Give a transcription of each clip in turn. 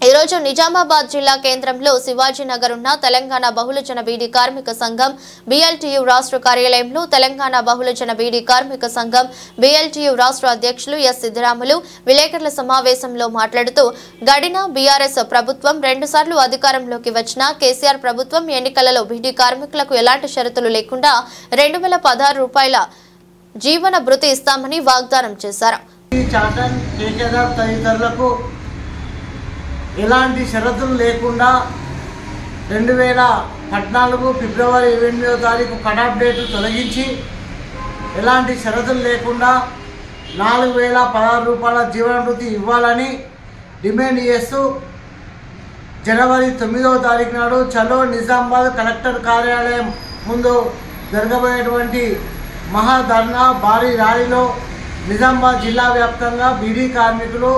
ఈ రోజు నిజామాబాద్ జిల్లా కేంద్రంలో శివాజీనగర్ ఉన్న తెలంగాణ బహుళజన బీడీ కార్మిక సంఘం BLTU రాష్ట్ర కార్యాలయంలో తెలంగాణ బహుళజన బీడీ కార్మిక సంఘం BLTU రాష్ట్ర అధ్యక్షులు ఎస్ సిద్ధరాములు విలేకరుల సమావేశంలో మాట్లాడుతూ గడిన బీఆర్ఎస్ ప్రభుత్వం 2 సార్లు అధికారంలోకి వచ్చిన కేసీఆర్ ప్రభుత్వం ఎన్నికలలో బీడీ కార్మికులకు ఎలాంటి షరతులు లేకుండా 2016 రూపాయల జీవన భృతి ఇస్తామని వాగ్దానం చేశారు. ఎలాంటి షరతులు లేకుండా 2014 ఫిబ్రవరి 28వ తారీఖు కటాఫ్ డేట్ తొలగించి ఎలాంటి షరతులు లేకుండా 4016 రూపాయల జీవన భృతి ఇవ్వాలని డిమాండ్ చేస్తూ జనవరి 9వ తారీఖు నాడు చలో నిజామాబాద్ కలెక్టర్ కార్యాలయం ముందు జరగబోయేటువంటి మహాధర్నా భారీ ర్యాలీలో నిజామాబాద్ జిల్లా వ్యాప్తంగా బీడీ కార్మికులు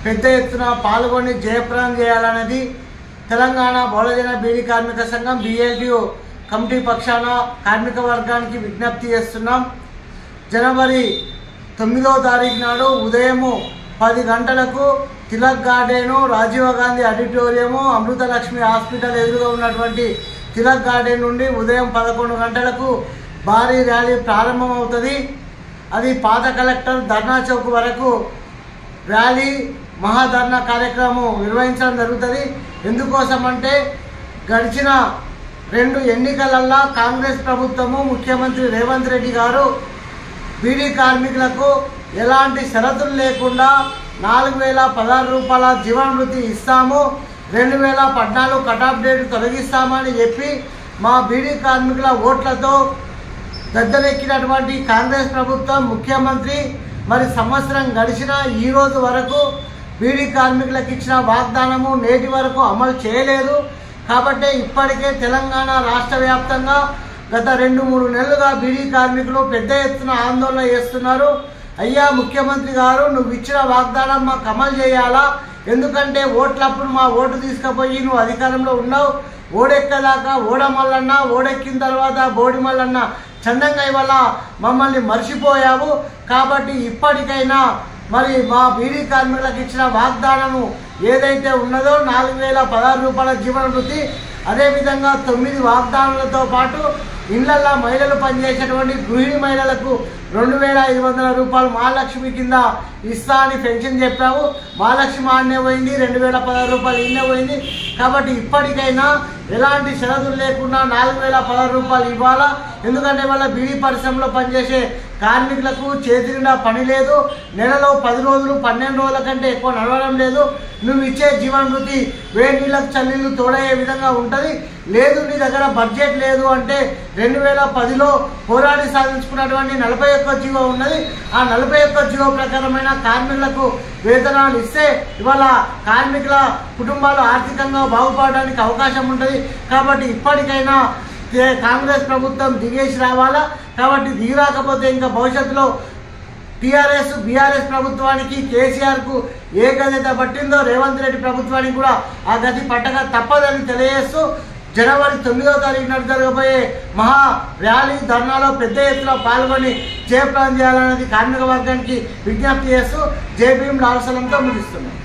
పెద్ద ఎత్తున పాల్గొని జయప్రదం చేయాలనేది తెలంగాణ బహుళజన బీడీ కార్మిక సంఘం BLTU కమిటీ పక్షాన కార్మిక వర్గానికి విజ్ఞప్తి చేస్తున్నాం. జనవరి 9వ తారీఖు నాడు ఉదయం 10 గంటలకు Tilak garden, Rajiv Gandhi auditorium, Amruthalakshmi hospital ఎదురుగా ఉన్నటువంటి తిలక్ గార్డెన్ నుండి ఉదయం 11 గంటలకు భారీ ర్యాలీ ప్రారంభమవుతుంది. అది పాత కలెక్టర్ ధర్నా చౌక్ వరకు ర్యాలీ మహాధర్నా కార్యక్రమం నిర్వహించడం జరుగుతుంది. ఎందుకోసం అంటే గడిచిన 2 ఎన్నికలల్లో కాంగ్రెస్ ప్రభుత్వము ముఖ్యమంత్రి రేవంత్ రెడ్డి గారు బీడీ కార్మికులకు ఎలాంటి షరతులు లేకుండా 4016 రూపాయల జీవన భృతి ఇస్తాము, 2014 కటాఫ్ డేట్ తొలగిస్తామని చెప్పి మా బీడీ కార్మికుల ఓట్లతో గద్దెనెక్కినటువంటి కాంగ్రెస్ ప్రభుత్వం ముఖ్యమంత్రి మరి సంవత్సరం గడిచిన ఈ రోజు వరకు బీడీ కార్మికులకు ఇచ్చిన వాగ్దానము నేటి వరకు అమలు చేయలేదు. కాబట్టి ఇప్పటికే తెలంగాణ రాష్ట్ర వ్యాప్తంగా గత 2-3 నెలలుగా బీడీ కార్మికులు పెద్ద ఎత్తున ఆందోళన చేస్తున్నారు. అయ్యా ముఖ్యమంత్రి గారు, నువ్వు ఇచ్చిన వాగ్దానం మాకు అమలు చేయాలా? ఎందుకంటే ఓట్లప్పుడు మా ఓటు తీసుకుపోయి నువ్వు అధికారంలో ఉన్నావు. ఓడెక్కదాకా ఓడమల్లన్న, ఓడెక్కిన తర్వాత బోడి మల్లన్న చందంగా ఇవాళ మమ్మల్ని మర్చిపోయావు. కాబట్టి ఇప్పటికైనా మరి మా బీడీ కార్మికులకు ఇచ్చిన వాగ్దానము ఏదైతే ఉన్నదో 4016 రూపాయల జీవన భృతి, అదేవిధంగా 9 వాగ్దానాలతో పాటు ఇళ్లల్లో మహిళలు పనిచేసేటువంటి గృహిణి మహిళలకు 2500 రూపాయలు మహాలక్ష్మి కింద ఇస్తా అని పెన్షన్ చెప్పావు. మహాలక్ష్మి ఆడనే పోయింది, 2016 రూపాయలు ఇన్నే పోయింది. కాబట్టి ఇప్పటికైనా ఎలాంటి షరతులు లేకుండా 4016 రూపాయలు ఇవ్వాలా. ఎందుకంటే వాళ్ళ బీడీ పరిశ్రమలో పనిచేసే కార్మికులకు చేతి నిండా పని లేదు. నెలలో 10 రోజులు 12 రోజుల కంటే ఎక్కువ నడవడం లేదు. నువ్వు ఇచ్చే జీవన భృతి వేడి నీళ్ళకు చల్లీళ్ళు తోడయ్యే విధంగా ఉంటుంది. లేదు నీ దగ్గర బడ్జెట్ లేదు అంటే 2010లో పోరాడి సాధించుకున్నటువంటి 41 జీవో ఉన్నది. ఆ 41 జీవో ప్రకారమైన కార్మికులకు వేతనాలు ఇస్తే ఇవాళ కార్మికుల కుటుంబాలు ఆర్థికంగా బాగుపడడానికి అవకాశం ఉంటుంది. కాబట్టి ఇప్పటికైనా కాంగ్రెస్ ప్రభుత్వం దిగేసి రావాలా. కాబట్టి దిగిరాకపోతే ఇంకా భవిష్యత్తులో టీఆర్ఎస్ బీఆర్ఎస్ ప్రభుత్వానికి కేసీఆర్కు ఏ గతి పట్టిందో రేవంత్ రెడ్డి ప్రభుత్వానికి కూడా ఆ గతి పట్టక తప్పదని తెలియజేస్తూ జనవరి 9వ తారీఖు నాడు జరగబోయే మహా ర్యాలీ ధర్నాలో పెద్ద ఎత్తున పాల్గొని జయప్రదం చేయాలనేది కార్మిక వర్గానికి విజ్ఞప్తి చేస్తూ జై భీమ్ లాల్ సలంతో ముగిస్తున్నాం.